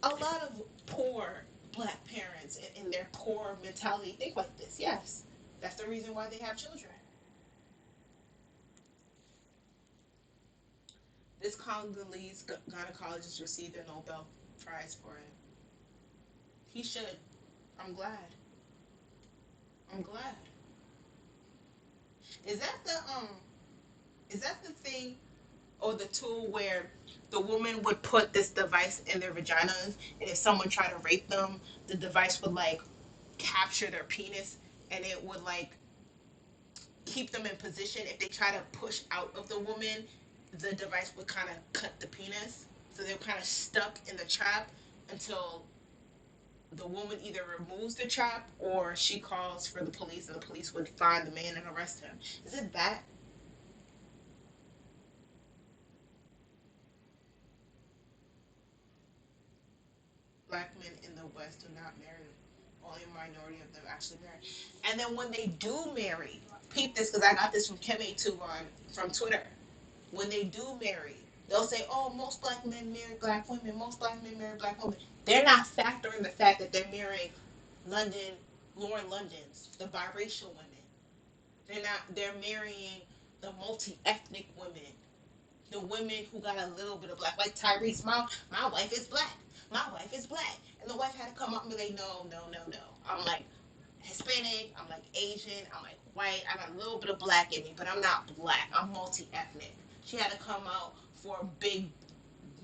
A lot of poor black parents in their poor mentality think like this. Yes, that's the reason why they have children. This Congolese gynecologist received a Nobel Prize for it. He should. I'm glad. I'm glad. Is that the is that the thing or the tool where the woman would put this device in their vaginas and if someone tried to rape them, the device would like capture their penis and it would like keep them in position. If they try to push out of the woman, the device would kind of cut the penis. So they're kind of stuck in the trap until the woman either removes the trap or she calls for the police, and the police would find the man and arrest him. Is it that? Black men in the West do not marry. Only a minority of them actually marry. And then when they do marry, peep this because I got this from Kim82 on from Twitter. When they do marry, they'll say, "Oh, most black men marry black women. Most black men marry black women." They're not factoring the fact that they're marrying London, Lauren Londons, the biracial women. They're not. They're marrying the multi-ethnic women, the women who got a little bit of black, like Tyrese. My wife is black. My wife is black, and the wife had to come up and be like, "No, no, no, no." I'm like Hispanic. I'm like Asian. I'm like white. I got a little bit of black in me, but I'm not black. I'm multi-ethnic. She had to come out for a big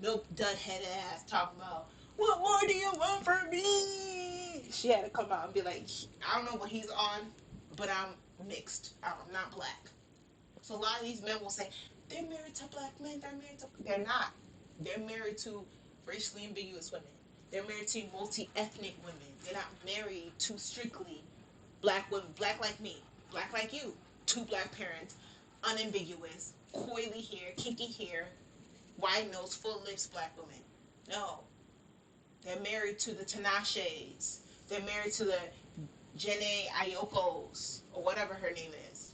milk dud headed ass talking about what more do you want from me? She had to come out and be like, I don't know what he's on, but I'm mixed. I'm not black. So a lot of these men will say, they're married to black men, they're married to they're not. They're married to racially ambiguous women. They're married to multi ethnic women. They're not married to strictly black women, black like me, black like you, two black parents, unambiguous, coily hair, kinky hair, wide nose, full lips, black women. No. They're married to the Tinashes. They're married to the Jene Ayokos, or whatever her name is.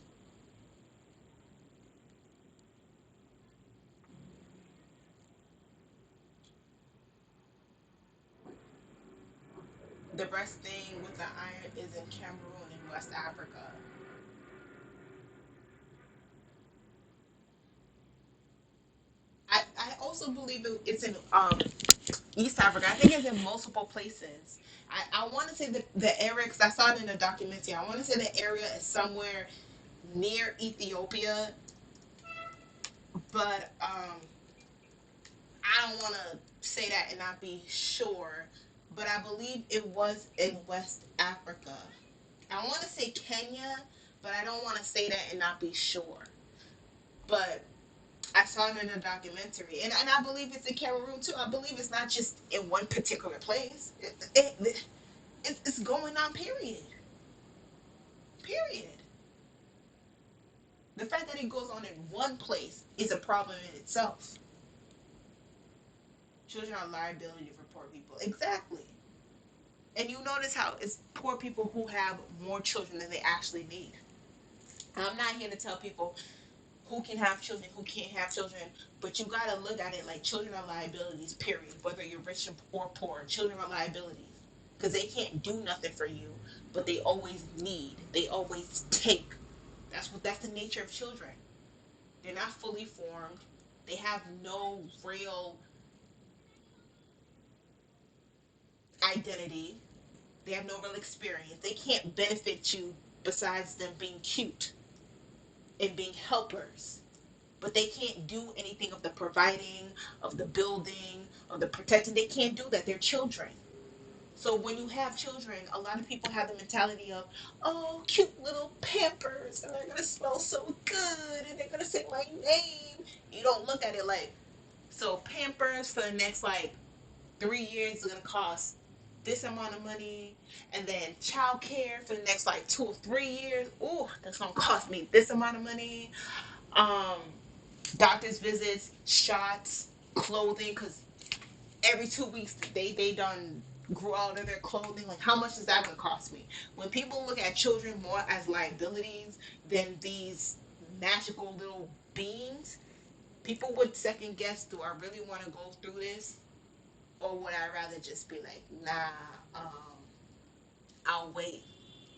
The best thing with the iron is in Cameroon in West Africa. I also believe it's in East Africa. I think it's in multiple places. I want to say the area, because I saw it in a documentary, I want to say the area is somewhere near Ethiopia, but I don't want to say that and not be sure. But I believe it was in West Africa. I want to say Kenya, but I don't want to say that and not be sure. But I saw it in a documentary, and I believe it's in Cameroon too. I believe it's not just in one particular place. It's going on. Period. Period. The fact that it goes on in one place is a problem in itself. Children are liability for poor people. Exactly. And you notice how it's poor people who have more children than they actually need. I'm not here to tell people who can have children, who can't have children, but you gotta look at it like children are liabilities, period. Whether you're rich or poor, children are liabilities. Because they can't do nothing for you, but they always need, they always take. That's the nature of children. They're not fully formed. They have no real identity. They have no real experience. They can't benefit you besides them being cute and being helpers. But they can't do anything of the providing, of the building, of the protecting. They can't do that. They're children. So when you have children, a lot of people have the mentality of, oh, cute little Pampers, and they're gonna smell so good, and they're gonna say my name. You don't look at it like, so Pampers for the next like 3 years is gonna cost this amount of money, and then child care for the next like 2 or 3 years. Ooh, that's gonna cost me this amount of money. Um, Doctor's visits, shots, clothing, because every 2 weeks they done grew out of their clothing. Like, how much is that gonna cost me? When people look at children more as liabilities than these magical little beings, people would second guess, do I really want to go through this, or would I rather just be like, nah, I'll wait,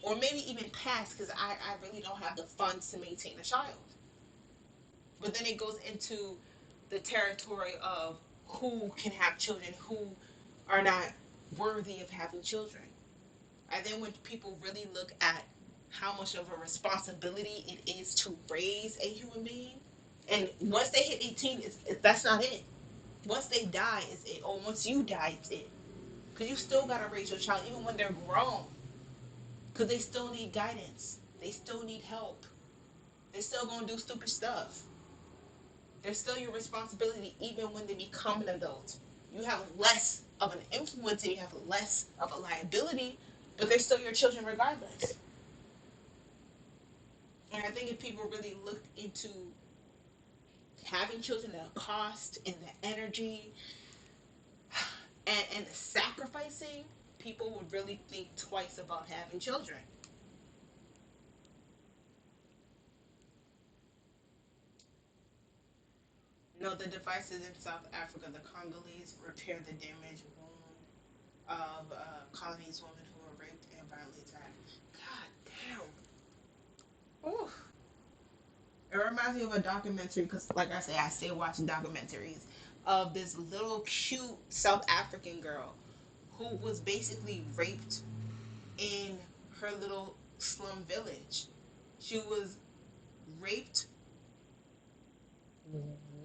or maybe even pass because I really don't have the funds to maintain a child. But then it goes into the territory of who can have children, who are not worthy of having children. And then when people really look at how much of a responsibility it is to raise a human being, and once they hit 18, that's not it. Once they die, is it. Or once you die, it's it. Because you still got to raise your child, even when they're grown. Because they still need guidance. They still need help. They're still gonna do stupid stuff. They're still your responsibility even when they become an adult. You have less of an influence and you have less of a liability, but they're still your children regardless. And I think if people really looked into having children, the cost and the energy and the sacrificing, people would really think twice about having children. No, the devices in South Africa, the Congolese repair the damaged wound of colonies women who were raped and violently attacked. God damn. Ooh. It reminds me of a documentary because, like I say, I still watching documentaries of this little cute South African girl who was basically raped in her little slum village. She was raped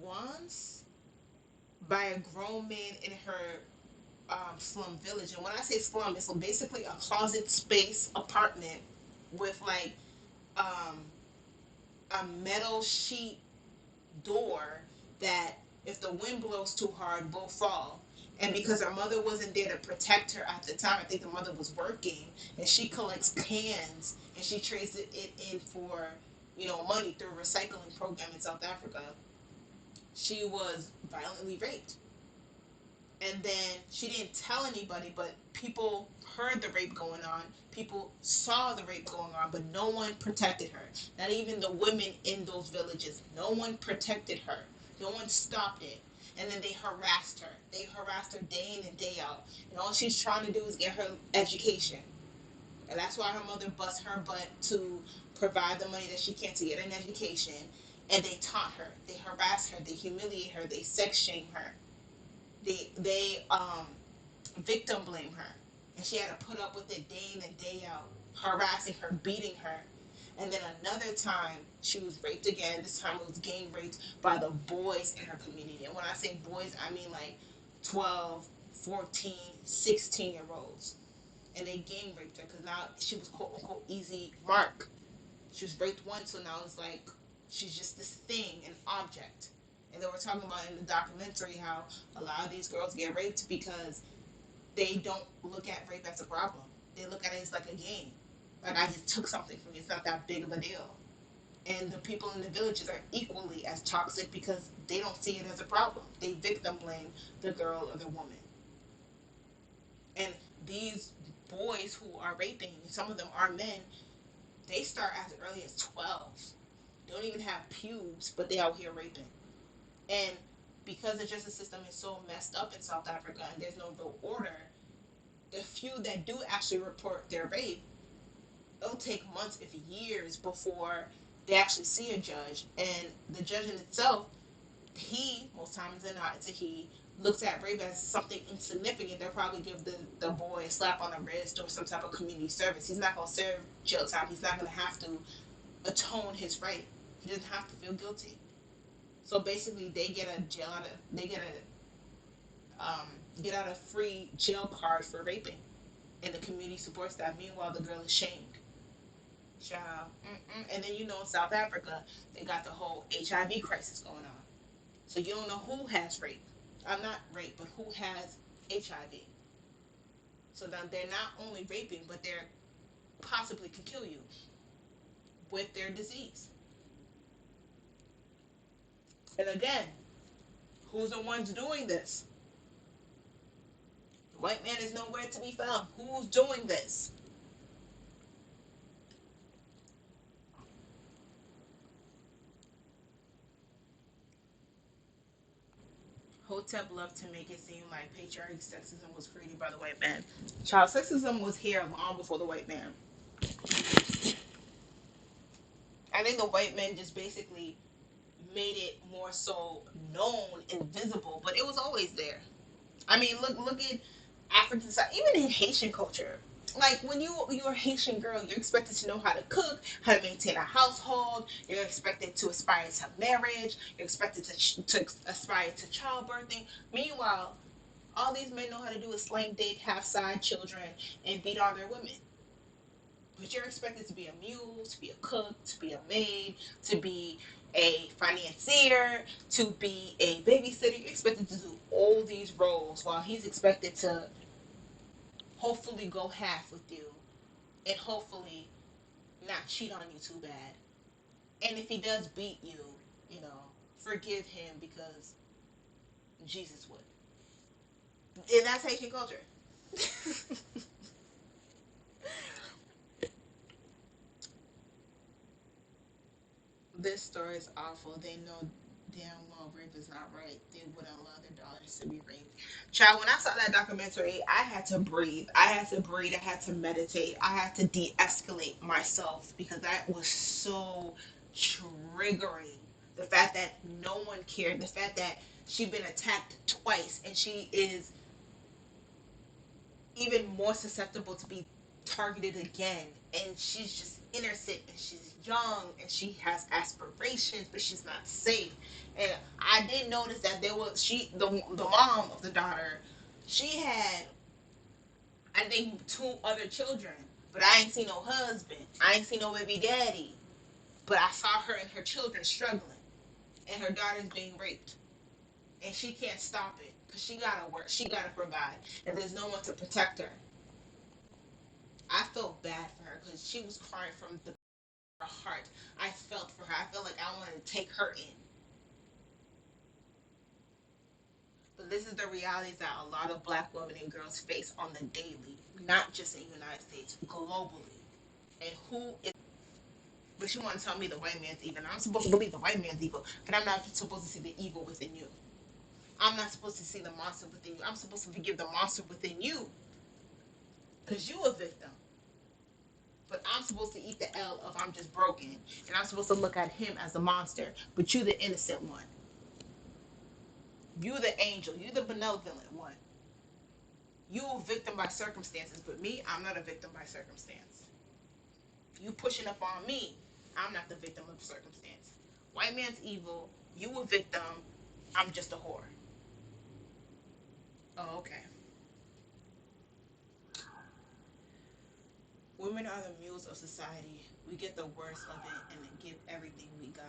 once by a grown man in her slum village. And when I say slum, it's basically a closet space apartment with like um, a metal sheet door that if the wind blows too hard will fall. And because her mother wasn't there to protect her at the time, I think the mother was working, and she collects cans and she trades it in for, money through a recycling program in South Africa. She was violently raped. And then she didn't tell anybody, but people heard the rape going on. People saw the rape going on, but no one protected her. Not even the women in those villages. No one protected her. No one stopped it. And then they harassed her. They harassed her day in and day out. And all she's trying to do is get her education. And that's why her mother busts her butt to provide the money that she can to get an education. And they taunt her. They harass her. They humiliate her. They sex shame her. They victim blame her, and she had to put up with it day in and day out, harassing her, beating her. And then another time she was raped again. This time it was gang raped by the boys in her community. And when I say boys, I mean like 12, 14, 16-year olds. And they gang raped her because now she was quote unquote easy mark. She was raped once, so now it's like she's just this thing, an object. And they were talking about in the documentary how a lot of these girls get raped because they don't look at rape as a problem. They look at it as like a game. Like I just took something from you. It's not that big of a deal. And the people in the villages are equally as toxic because they don't see it as a problem. They victim blame the girl or the woman. And these boys who are raping, some of them are men, they start as early as 12. Don't even have pubes, but they out here raping. And because the justice system is so messed up in South Africa and there's no real order, the few that do actually report their rape, it'll take months, if years, before they actually see a judge. And the judge in itself, he, most times than not, it's a he, looks at rape as something insignificant. They'll probably give the boy a slap on the wrist or some type of community service. He's not going to serve jail time. He's not going to have to atone his rape. He doesn't have to feel guilty. So basically, they get a get out of free jail card for raping, and the community supports that. Meanwhile, the girl is shamed. Child. Mm-mm. And then in South Africa, they got the whole HIV crisis going on. So you don't know who has rape. I'm not rape, but who has HIV. So now they're not only raping, but they're possibly can kill you with their disease. And again, who's the ones doing this? The white man is nowhere to be found. Who's doing this? Hotep loved to make it seem like patriarchy sexism was created by the white man. Child sexism was here long before the white man. I think the white men just basically made it more so known and visible, but it was always there. I mean, look at African side, even in Haitian culture. Like when you're a Haitian girl, you're expected to know how to cook, how to maintain a household. You're expected to aspire to marriage. You're expected to aspire to childbirthing. Meanwhile, all these men know how to do is slang, date, have side children, and beat on their women. But you're expected to be a mule, to be a cook, to be a maid, to be a financier, to be a babysitter. You're expected to do all these roles while he's expected to hopefully go half with you and hopefully not cheat on you too bad. And if he does beat you, you know, forgive him because Jesus would. And that's Haitian culture. This story is awful. They know damn well rape is not right. They wouldn't allow their daughters to be raped. Child, when I saw that documentary, I had to breathe. I had to breathe. I had to meditate. I had to de escalate myself because that was so triggering. The fact that no one cared, the fact that she'd been attacked twice and she is even more susceptible to be targeted again, and she's just innocent and she's young and she has aspirations but she's not safe. And I did notice that there was the mom of the daughter, she had, I think, two other children, but I ain't seen no husband, I ain't seen no baby daddy, but I saw her and her children struggling, and her daughter's being raped, and she can't stop it because she gotta work, she gotta provide, and there's no one to protect her. I felt bad for her because she was crying from the heart. I felt for her. I felt like I wanted to take her in. But this is the realities that a lot of black women and girls face on the daily, not just in the United States, globally. And who is. But you want to tell me the white man's evil. I'm supposed to believe the white man's evil, but I'm not supposed to see the evil within you. I'm not supposed to see the monster within you. I'm supposed to forgive the monster within you because you a victim. But I'm supposed to eat the L of I'm just broken. And I'm supposed to look at him as a monster. But you the innocent one. You the angel. You the benevolent one. You a victim by circumstances. But me, I'm not a victim by circumstance. You pushing up on me, I'm not the victim of circumstance. White man's evil. You a victim. I'm just a whore. Oh, okay. Women are the mules of society. We get the worst of it and then give everything we got.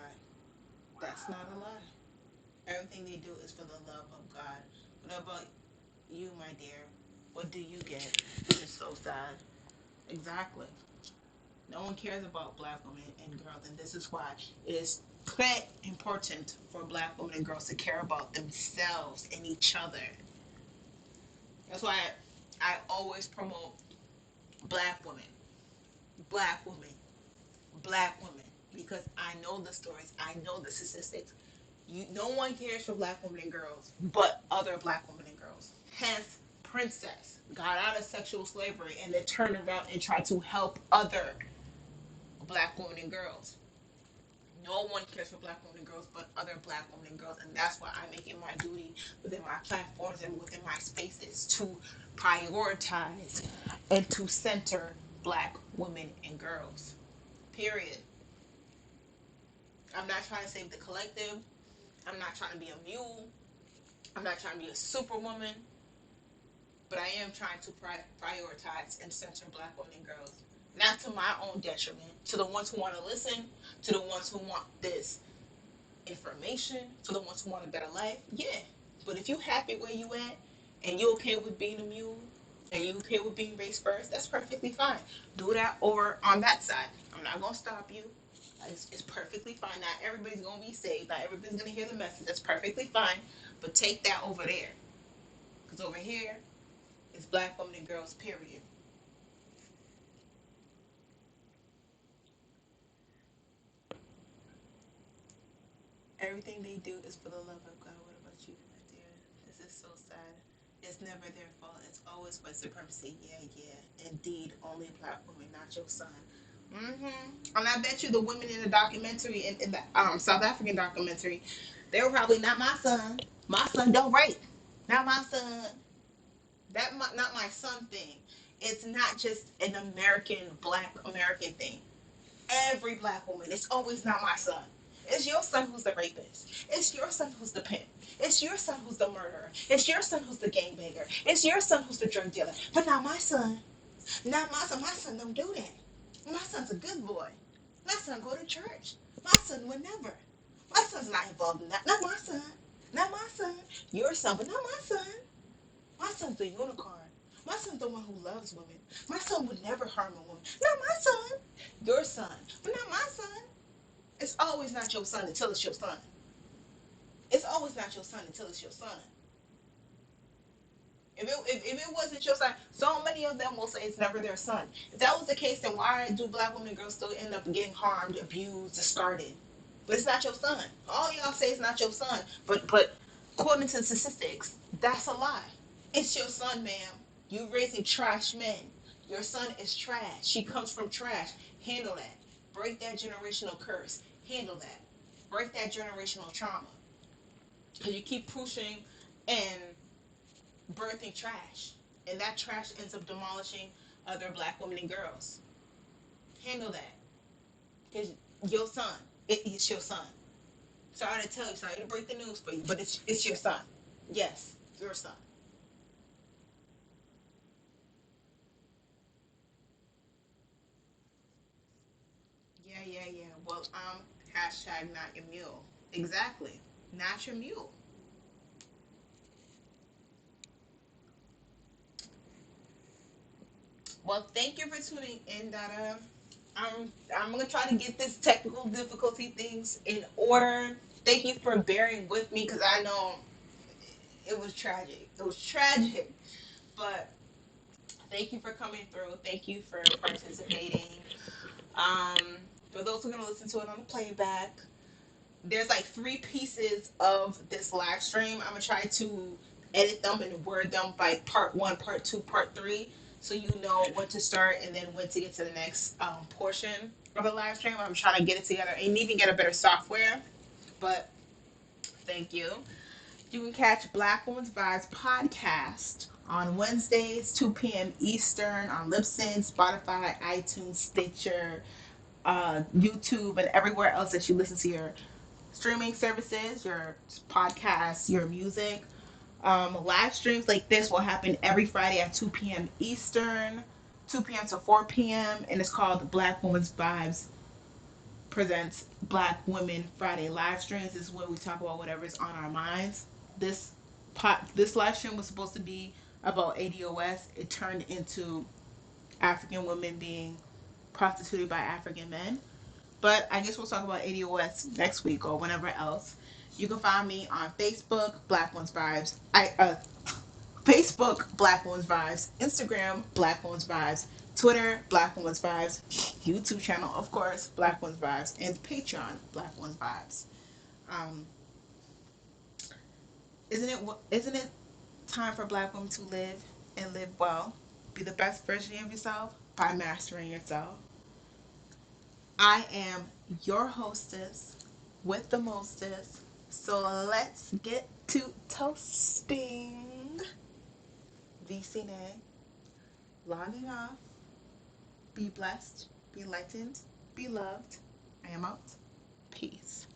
That's not a lie. Everything they do is for the love of God. What about you, my dear? What do you get? This is so sad. Exactly. No one cares about black women and girls, and this is why it is quite important for black women and girls to care about themselves and each other. That's why I always promote black women, black women, black women, because I know the stories, I know the statistics. No one cares for black women and girls but other black women and girls. Hence, Princess got out of sexual slavery and then turned around and tried to help other black women and girls. No one cares for black women and girls but other black women and girls, and that's why I make it my duty within my platforms and within my spaces to prioritize and to center black women and girls. Period. I'm not trying to save the collective. I'm not trying to be a mule. I'm not trying to be a superwoman, but I am trying to prioritize and center black women and girls. Not to my own detriment, to the ones who want to listen, to the ones who want this information, to the ones who want a better life. Yeah, but if you happy where you at and you okay with being a mule and you okay with being race first, that's perfectly fine. Do that over on that side. I'm not gonna stop you. It's perfectly fine. Not everybody's gonna be saved. Not everybody's gonna hear the message. That's perfectly fine. But take that over there, because over here is black women and girls. Period. Everything they do is for the love of God. What about you, my dear? This is so sad. It's never their fault. It's always white supremacy. Yeah, yeah. Indeed, only black women, not your son. And I bet you the women in the documentary, in the South African documentary, they were probably not my son. My son don't rape. Not my son. Not my son thing. It's not just an American, black American thing. Every black woman. It's always not my son. It's your son who's the rapist. It's your son who's the pimp. It's your son who's the murderer. It's your son who's the gangbanger. It's your son who's the drug dealer. But not my son. Not my son. My son don't do that. My son's a good boy. My son go to church. My son would never. My son's not involved in that. Not my son. Not my son. Your son, but not my son. My son's the unicorn. My son's the one who loves women. My son would never harm a woman. Not my son. Your son, but not my son. It's always not your son until it's your son. It's always not your son until it's your son. If it wasn't your son, so many of them will say it's never their son. If that was the case, then why do black women and girls still end up getting harmed, abused, discarded? But it's not your son. All y'all say it's not your son, but according to the statistics, that's a lie. It's your son, ma'am. You raising trash men. Your son is trash. She comes from trash. Handle that. Break that generational curse. Handle that. Break that generational trauma. Because you keep pushing and birthing trash. And that trash ends up demolishing other black women and girls. Handle that. Because your son, it's your son. Sorry to tell you, sorry to break the news for you, but it's your son. Yes, your son. Yeah. Well, hashtag not your mule. Exactly. Not your mule. Well, thank you for tuning in, Dada. I'm gonna try to get this technical difficulty things in order. Thank you for bearing with me because I know it was tragic. It was tragic, but thank you for coming through. Thank you for participating. Um, for those who are gonna listen to it on the playback, there's like three pieces of this live stream. I'm gonna try to edit them and word them by part one, part two, part three, so you know when to start and then when to get to the next portion of the live stream. I'm trying to get it together and even get a better software. But thank you. You can catch Black Woman's Vibes podcast on Wednesdays, 2 p.m. Eastern on Libsyn, Spotify, iTunes, Stitcher, YouTube, and everywhere else that you listen to your streaming services, your podcasts, your music. Live streams like this will happen every Friday at 2 p.m. Eastern, 2 p.m. to 4 p.m. And it's called Black Woman's Vibes presents Black Women Friday live streams. This is where we talk about whatever's on our minds. This live stream was supposed to be about ADOS. It turned into African women being prostituted by African men. But I guess we'll talk about ADOS next week or whenever else. You can find me on Facebook, Black Ones Vibes. Facebook, Black Ones Vibes. Instagram, Black Ones Vibes. Twitter, Black Ones Vibes. YouTube channel, of course, Black Ones Vibes. And Patreon, Black Ones Vibes. Um, isn't it time for Black women to live and live well? Be the best version of yourself by mastering yourself. I am your hostess with the mostest. So let's get to toasting. VCNA, logging off. Be blessed, be enlightened, be loved. I am out. Peace.